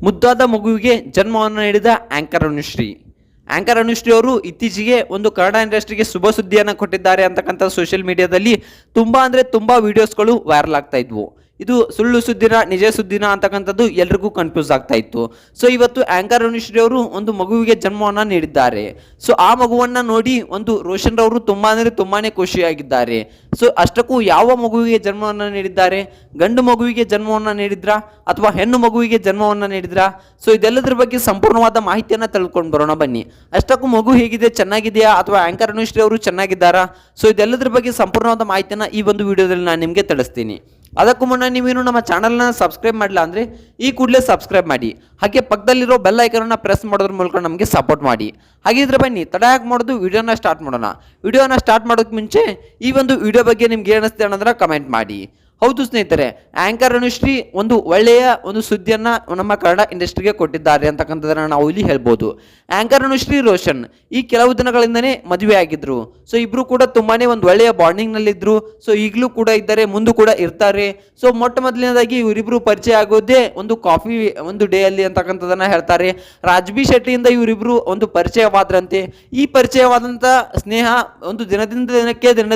ಮುದ್ದಾದ ಮಗುವಿಗೆ ಜನ್ಮವನ್ನು ನೀಡಿದ ಆಂಕರ್ ಅನುಶ್ರೀ. ಆಂಕರ್ ಅನುಶ್ರೀ ಅವರು ಇತ್ತೀಚೆಗೆ ಒಂದು ಕನ್ನಡ ಇಂಡಸ್ಟ್ರಿಗೆ ಶುಭ ಸುದ್ದಿಯನ್ನು ಕೊಟ್ಟಿದ್ದಾರೆ ಅಂತಕ್ಕಂಥ ಸೋಷಿಯಲ್ ಮೀಡಿಯಾದಲ್ಲಿ ತುಂಬಾ ಅಂದರೆ ತುಂಬಾ ವಿಡಿಯೋಸ್ಗಳು ವೈರಲ್ ಆಗ್ತಾ ಇದ್ವು. ಇದು ಸುಳ್ಳು ಸುದ್ದಿನ ನಿಜ ಸುದ್ದಿನ ಅಂತಕ್ಕಂಥದ್ದು ಎಲ್ರಿಗೂ ಕನ್ಫ್ಯೂಸ್ ಆಗ್ತಾ ಇತ್ತು. ಸೊ ಇವತ್ತು ಆಂಕರ್ ಅನುಶ್ರೀ ಅವರು ಒಂದು ಮಗುವಿಗೆ ಜನ್ಮವನ್ನು ನೀಡಿದ್ದಾರೆ. ಸೊ ಆ ಮಗುವನ್ನ ನೋಡಿ ಒಂದು ರೋಷನ್ ರವರು ತುಂಬಾ ಅಂದರೆ ತುಂಬಾನೇ ಖುಷಿಯಾಗಿದ್ದಾರೆ. ಸೊ ಅಷ್ಟಕ್ಕೂ ಯಾವ ಮಗುವಿಗೆ ಜನ್ಮವನ್ನು ನೀಡಿದ್ದಾರೆ? ಗಂಡು ಮಗುವಿಗೆ ಜನ್ಮವನ್ನು ನೀಡಿದ್ರಾ ಅಥವಾ ಹೆಣ್ಣು ಮಗುವಿಗೆ ಜನ್ಮವನ್ನು ನೀಡಿದ್ರಾ? ಸೊ ಇದೆಲ್ಲದರ ಬಗ್ಗೆ ಸಂಪೂರ್ಣವಾದ ಮಾಹಿತಿಯನ್ನು ತಿಳ್ಕೊಂಡು ಬರೋಣ ಬನ್ನಿ. ಅಷ್ಟಕ್ಕೂ ಮಗು ಹೇಗಿದೆ, ಚೆನ್ನಾಗಿದೆಯಾ ಅಥವಾ ಆಂಕರ್ ಅನುಶ್ರೀ ಅವರು ಚೆನ್ನಾಗಿದ್ದಾರಾ? ಸೊ ಇದೆಲ್ಲದರ ಬಗ್ಗೆ ಸಂಪೂರ್ಣವಾದ ಮಾಹಿತಿಯನ್ನು ಈ ಒಂದು ವಿಡಿಯೋದಲ್ಲಿ ನಾನು ನಿಮಗೆ ತಿಳಿಸ್ತೀನಿ. ಅದಕ್ಕೂ ಮುನ್ನ ನೀವೇನು ನಮ್ಮ ಚಾನಲ್ನ ಸಬ್ಸ್ಕ್ರೈಬ್ ಮಾಡಿಲ್ಲ ಅಂದರೆ ಈ ಕೂಡಲೇ ಸಬ್ಸ್ಕ್ರೈಬ್ ಮಾಡಿ, ಹಾಗೆ ಪಕ್ಕದಲ್ಲಿರೋ ಬೆಲ್ ಐಕನನ್ನು ಪ್ರೆಸ್ ಮಾಡೋದ್ರ ಮೂಲಕ ನಮಗೆ ಸಪೋರ್ಟ್ ಮಾಡಿ. ಹಾಗಿದ್ರೆ ಬನ್ನಿ ತಡ ಯಾಕೆ ಮಾಡೋದು, ವಿಡಿಯೋನ ಸ್ಟಾರ್ಟ್ ಮಾಡೋಣ. ವಿಡಿಯೋನ ಸ್ಟಾರ್ಟ್ ಮಾಡೋಕ್ಕೆ ಮುಂಚೆ ಈ ಒಂದು ವಿಡಿಯೋ ಬಗ್ಗೆ ನಿಮ್ಗೆ ಏನಿಸ್ತೆ ಅನ್ನೋದನ್ನ ಕಮೆಂಟ್ ಮಾಡಿ. ಹೌದು ಸ್ನೇಹಿತರೆ, ಆಂಕರ್ ಅನುಶ್ರೀ ಒಂದು ಒಳ್ಳೆಯ ಒಂದು ಸುದ್ದಿಯನ್ನು ನಮ್ಮ ಕನ್ನಡ ಇಂಡಸ್ಟ್ರಿಗೆ ಕೊಟ್ಟಿದ್ದಾರೆ ಅಂತಕ್ಕಂಥದ್ದನ್ನು ನಾವು ಇಲ್ಲಿ ಹೇಳ್ಬೋದು. ಆಂಕರ್ ಅನುಶ್ರೀ ರೋಷನ್ ಈ ಕೆಲವು ದಿನಗಳಿಂದನೇ ಮದುವೆ ಆಗಿದ್ರು. ಸೊ ಇಬ್ರು ಕೂಡ ತುಂಬಾನೇ ಒಂದು ಒಳ್ಳೆಯ ಬಾಂಡಿಂಗ್ನಲ್ಲಿದ್ದರು. ಸೊ ಈಗಲೂ ಕೂಡ ಇದ್ದಾರೆ, ಮುಂದೂ ಕೂಡ ಇರ್ತಾರೆ. ಸೊ ಮೊಟ್ಟ ಮೊದಲನೇದಾಗಿ ಇವರಿಬ್ರು ಪರಿಚಯ ಆಗೋದೇ ಒಂದು ಕಾಫಿ ಒಂದು ಡೇ ಅಲ್ಲಿ ಅಂತಕ್ಕಂಥದ್ದನ್ನ ಹೇಳ್ತಾರೆ. ರಾಜ್ಬಿ ಶೆಟ್ಟಿಯಿಂದ ಇವರಿಬ್ರು ಒಂದು ಪರಿಚಯವಾದ್ರಂತೆ. ಈ ಪರಿಚಯವಾದಂಥ ಸ್ನೇಹ ಒಂದು ದಿನದಿಂದ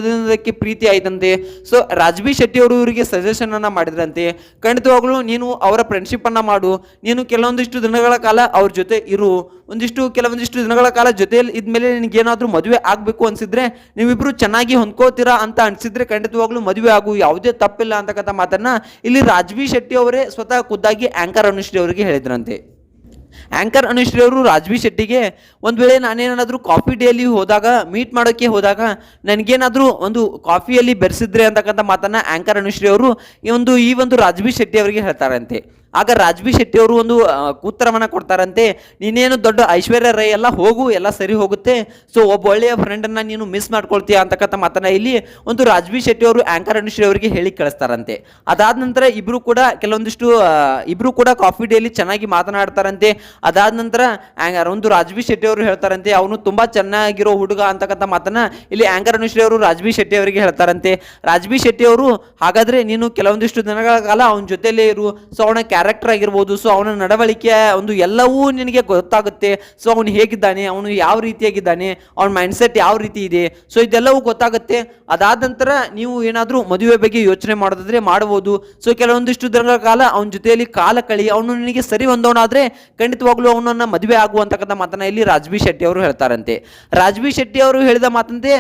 ದಿನಕ್ಕೆ ಪ್ರೀತಿ ಆಯ್ತಂತೆ. ಸೊ ರಾಜ್ಬಿ ಶೆಟ್ಟಿ ಅವರು ಸಜೆಷನ್ ಅನ್ನ ಮಾಡಿದ್ರಂತೆ, ಖಂಡಿತವಾಗ್ಲೂ ನೀನು ಅವರ ಫ್ರೆಂಡ್ಶಿಪ್ ಅನ್ನ ಮಾಡು, ನೀನು ಕೆಲವೊಂದಿಷ್ಟು ದಿನಗಳ ಕಾಲ ಅವ್ರ ಜೊತೆ ಇರು, ಕೆಲವೊಂದಿಷ್ಟು ದಿನಗಳ ಕಾಲ ಜೊತೆಯಲ್ಲಿ ಇದ್ಮೇಲೆ ನಿನಗೆ ಏನಾದರೂ ಮದುವೆ ಆಗಬೇಕು ಅನ್ಸಿದ್ರೆ, ನೀವಿಬ್ರು ಚೆನ್ನಾಗಿ ಹೊಂದ್ಕೋತೀರಾ ಅಂತ ಅನ್ಸಿದ್ರೆ ಖಂಡಿತವಾಗ್ಲೂ ಮದುವೆ ಆಗು, ಯಾವುದೇ ತಪ್ಪಿಲ್ಲ ಅಂತಕ್ಕಂಥ ಮಾತನ್ನ ಇಲ್ಲಿ ರಾಜ್ಬಿ ಶೆಟ್ಟಿ ಅವರೇ ಸ್ವತಃ ಖುದ್ದಾಗಿ ಆಂಕರ್ ಅನುಶ್ರೀ ಅವರಿಗೆ ಹೇಳಿದ್ರಂತೆ. ಆಂಕರ್ ಅನುಶ್ರೀ ಅವರು ರಾಜ್ಬಿ ಶೆಟ್ಟಿಗೆ ಒಂದು ವೇಳೆ ನಾನೇನಾದರೂ ಕಾಫಿ ಡೇಲಿ ಹೋದಾಗ ಮೀಟ್ ಮಾಡೋಕ್ಕೆ ಹೋದಾಗ ನನಗೇನಾದರೂ ಒಂದು ಕಾಫಿಯಲ್ಲಿ ಬೆರೆಸಿದ್ರೆ ಅಂತಕ್ಕಂಥ ಮಾತನ್ನ ಆಂಕರ್ ಅನುಶ್ರೀ ಅವರು ಈ ಒಂದು ರಾಜ್ಬಿ ಶೆಟ್ಟಿ ಅವರಿಗೆ ಹೇಳ್ತಾರಂತೆ. ಆಗ ರಾಜ್ಬಿ ಶೆಟ್ಟಿ ಅವರು ಒಂದು ಉತ್ತರವನ್ನು ಕೊಡ್ತಾರಂತೆ, ನೀನೇನು ದೊಡ್ಡ ಐಶ್ವರ್ಯ ರೈ ಎಲ್ಲ, ಹೋಗು ಎಲ್ಲ ಸರಿ ಹೋಗುತ್ತೆ. ಸೊ ಒಬ್ಬ ಒಳ್ಳೆಯ ಫ್ರೆಂಡನ್ನು ನೀನು ಮಿಸ್ ಮಾಡ್ಕೊಳ್ತೀಯ ಅಂತಕ್ಕಂಥ ಮಾತನ್ನ ಇಲ್ಲಿ ಒಂದು ರಾಜ್ಬಿ ಶೆಟ್ಟಿ ಅವರು ಆಂಕರ್ ಅನುಶ್ರೀ ಅವರಿಗೆ ಹೇಳಿ ಕಳಿಸ್ತಾರಂತೆ. ಅದಾದ ನಂತರ ಇಬ್ರು ಕೂಡ ಕಾಫಿ ಡೇಲಿ ಚೆನ್ನಾಗಿ ಮಾತನಾಡ್ತಾರಂತೆ. ಅದಾದ ನಂತರ ಒಂದು ರಾಜ್ಬಿ ಶೆಟ್ಟಿ ಅವರು ಹೇಳ್ತಾರಂತೆ, ಅವನು ತುಂಬಾ ಚೆನ್ನಾಗಿರೋ ಹುಡುಗ ಅಂತಕ್ಕಂಥ ಮಾತನ್ನ ಇಲ್ಲಿ ಆಂಕರ್ ಅನುಶ್ರೀ ಅವರು ರಾಜ್ಬಿ ಶೆಟ್ಟಿ ಅವರಿಗೆ ಹೇಳ್ತಾರಂತೆ. ರಾಜ್ಬಿ ಶೆಟ್ಟಿ ಅವರು ಹಾಗಾದ್ರೆ ನೀನು ಕೆಲವೊಂದಿಷ್ಟು ದಿನಗಳ ಕಾಲ ಅವನ ಜೊತೆಲೇ ಇರು. ಸೊ ಅವನ ಕ್ಯಾರೆಕ್ಟರ್ ಆಗಿರ್ಬೋದು, ಸೊ ಅವನ ನಡವಳಿಕೆ ಒಂದು ಎಲ್ಲವೂ ನಿನಗೆ ಗೊತ್ತಾಗುತ್ತೆ. ಸೊ ಅವನು ಹೇಗಿದ್ದಾನೆ, ಅವನು ಯಾವ ರೀತಿಯಾಗಿದ್ದಾನೆ, ಅವನ ಮೈಂಡ್ ಸೆಟ್ ಯಾವ ರೀತಿ ಇದೆ, ಸೊ ಇದೆಲ್ಲವೂ ಗೊತ್ತಾಗುತ್ತೆ. ಅದಾದ ನಂತರ ನೀವು ಏನಾದರೂ ಮದುವೆ ಬಗ್ಗೆ ಯೋಚನೆ ಮಾಡೋದಾದ್ರೆ ಮಾಡಬಹುದು. ಸೊ ಕೆಲವೊಂದಿಷ್ಟು ದಿನಗಳ ಕಾಲ ಅವನ ಜೊತೆಯಲ್ಲಿ ಕಾಲ ಕಳಿ, ಅವನು ನಿನಗೆ ಸರಿ ಹೊಂದೋಣಾದ್ರೆ ಖಂಡಿತವಾಗ್ಲೂ ಅವನನ್ನ ಮದುವೆ ಆಗುವಂತಕ್ಕಂಥ ಮಾತನ್ನ ಇಲ್ಲಿ ರಾಜ್ಬಿ ಶೆಟ್ಟಿ ಅವರು ಹೇಳ್ತಾರಂತೆ. ರಾಜ್ಬಿ ಶೆಟ್ಟಿ ಅವರು ಹೇಳಿದ ಮಾತಂತೆ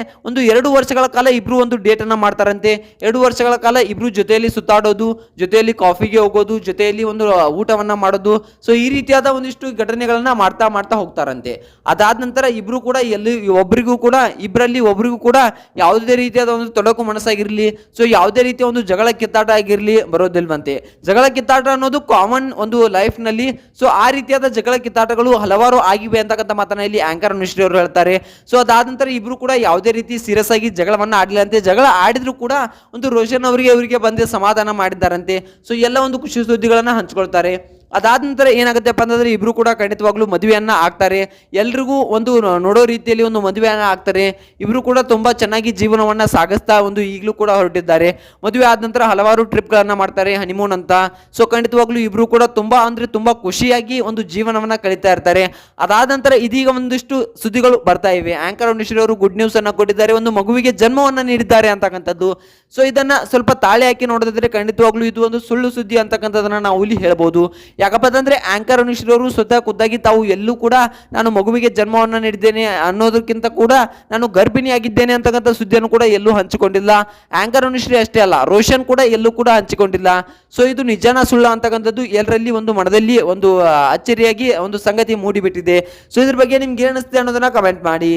2 ವರ್ಷಗಳ ಕಾಲ ಇಬ್ರು ಒಂದು ಡೇಟ್ ಅನ್ನ ಮಾಡ್ತಾರಂತೆ. 2 ವರ್ಷಗಳ ಕಾಲ ಇಬ್ರು ಜೊತೆಯಲ್ಲಿ ಸುತ್ತಾಡೋದು, ಜೊತೆಯಲ್ಲಿ ಕಾಫಿಗೆ ಹೋಗೋದು, ಜೊತೆಯಲ್ಲಿ ಒಂದು ಊಟವನ್ನ ಮಾಡೋದು. ಸೊ ಈ ರೀತಿಯಾದ ಒಂದಿಷ್ಟು ಘಟನೆಗಳನ್ನ ಮಾಡ್ತಾ ಹೋಗ್ತಾರಂತೆ. ಅದಾದ ನಂತರ ಇಬ್ರು ಕೂಡ ಇಬ್ಬರಲ್ಲಿ ಒಬ್ರಿಗೂ ಕೂಡ ಯಾವುದೇ ರೀತಿಯಾದ ಒಂದು ತೊಡಕು ಮನಸ್ಸಾಗಿರ್ಲಿ, ಸೊ ಯಾವುದೇ ರೀತಿಯ ಒಂದು ಜಗಳ ಕಿತ್ತಾಟ ಆಗಿರ್ಲಿ ಬರೋದಿಲ್ವಂತೆ. ಜಗಳ ಕಿತ್ತಾಟ ಅನ್ನೋದು ಕಾಮನ್ ಒಂದು ಲೈಫ್ ನಲ್ಲಿ. ಸೊ ಆ ರೀತಿಯಾದ ಜಗಳ ಕಿತ್ತಾಟಗಳು ಹಲವಾರು ಆಗಿವೆ ಅಂತಕ್ಕಂಥ ಮಾತನ್ನ ಇಲ್ಲಿ ಆಂಕರ್ ಅನುಶ್ರೀ ಅವರು ಹೇಳ್ತಾರೆ. ಸೊ ಅದಾದ ನಂತರ ಇಬ್ರು ಕೂಡ ಯಾವುದೇ ರೀತಿ ಸೀರಿಯಸ್ ಆಗಿ ಜಗಳವನ್ನ ಆಡಲಿಲ್ಲಂತೆ. ಜಗಳ ಆಡಿದ್ರು ಕೂಡ ಒಂದು ರೋಷನ್ ಅವರಿಗೆ ಬಂದು ಸಮಾಧಾನ ಮಾಡಿದ್ದಾರಂತೆ. ಸೊ ಎಲ್ಲ ಒಂದು ಖುಷಿ ಸುದ್ದಿಗಳನ್ನ ಹಂಚ್ಕೊಳ್ತಾರೆ. ಅದಾದ ನಂತರ ಏನಾಗುತ್ತೆಪ್ಪ ಅಂತಂದ್ರೆ ಇಬ್ರು ಕೂಡ ಖಂಡಿತವಾಗ್ಲೂ ಮದುವೆಯನ್ನ ಆಗ್ತಾರೆ. ಎಲ್ರಿಗೂ ಒಂದು ನೋಡೋ ರೀತಿಯಲ್ಲಿ ಒಂದು ಮದುವೆಯನ್ನ ಆಗ್ತಾರೆ. ಇಬ್ರು ಕೂಡ ತುಂಬಾ ಚೆನ್ನಾಗಿ ಜೀವನವನ್ನ ಸಾಗಿಸ್ತಾ ಈಗಲೂ ಕೂಡ ಹೊರಟಿದ್ದಾರೆ. ಮದುವೆ ಆದ ನಂತರ ಹಲವಾರು ಟ್ರಿಪ್ಗಳನ್ನ ಮಾಡ್ತಾರೆ, ಹನಿಮೂನ್ ಅಂತ. ಸೊ ಖಂಡಿತವಾಗ್ಲೂ ಇಬ್ರು ಕೂಡ ತುಂಬಾ ಖುಷಿಯಾಗಿ ಒಂದು ಜೀವನವನ್ನ ಕಳೀತಾ ಇರ್ತಾರೆ. ಅದಾದ ನಂತರ ಇದೀಗ ಒಂದಿಷ್ಟು ಸುದ್ದಿಗಳು ಬರ್ತಾ ಇವೆ. ಆಂಕರ್ ಅನುಶ್ರೀ ಅವರು ಗುಡ್ ನ್ಯೂಸ್ ಅನ್ನ ಕೊಟ್ಟಿದ್ದಾರೆ, ಒಂದು ಮಗುವಿಗೆ ಜನ್ಮವನ್ನ ನೀಡಿದ್ದಾರೆ ಅಂತಕ್ಕಂಥದ್ದು. ಸೊ ಇದನ್ನ ಸ್ವಲ್ಪ ತಾಳೆ ಹಾಕಿ ನೋಡೋದಾದ್ರೆ ಖಂಡಿತವಾಗ್ಲೂ ಇದು ಒಂದು ಸುಳ್ಳು ಸುದ್ದಿ ಅಂತಕ್ಕಂಥದನ್ನ ನಾವು ಇಲ್ಲಿ ಹೇಳ್ಬೋದು. ಯಾಕಪ್ಪ ಅಂತಂದ್ರೆ ಆಂಕರ್ ಅನುಶ್ರೀ ಅವರು ಸ್ವತಃ ಖುದ್ದಾಗಿ ತಾವು ಎಲ್ಲೂ ಕೂಡ ನಾನು ಮಗುವಿಗೆ ಜನ್ಮವನ್ನು ನೀಡಿದ್ದೇನೆ ಅನ್ನೋದಕ್ಕಿಂತ ಕೂಡ ನಾನು ಗರ್ಭಿಣಿಯಾಗಿದ್ದೇನೆ ಅಂತಕ್ಕಂಥ ಸುದ್ದಿಯನ್ನು ಕೂಡ ಎಲ್ಲೂ ಹಂಚಿಕೊಂಡಿಲ್ಲ. ಆಂಕರ್ ಅನುಶ್ರೀ ಅಷ್ಟೇ ಅಲ್ಲ, ರೋಷನ್ ಕೂಡ ಎಲ್ಲೂ ಕೂಡ ಹಂಚಿಕೊಂಡಿಲ್ಲ. ಸೊ ಇದು ನಿಜಾನ ಸುಳ್ಳ ಅಂತಕ್ಕಂಥದ್ದು ಎಲ್ಲರಲ್ಲಿ ಒಂದು ಮನದಲ್ಲಿ ಒಂದು ಅಚ್ಚರಿಯಾಗಿ ಒಂದು ಸಂಗತಿ ಮೂಡಿಬಿಟ್ಟಿದೆ. ಸೊ ಇದ್ರ ಬಗ್ಗೆ ನಿಮ್ಗೆ ಏನಿಸ್ತೆ ಅನ್ನೋದನ್ನ ಕಮೆಂಟ್ ಮಾಡಿ.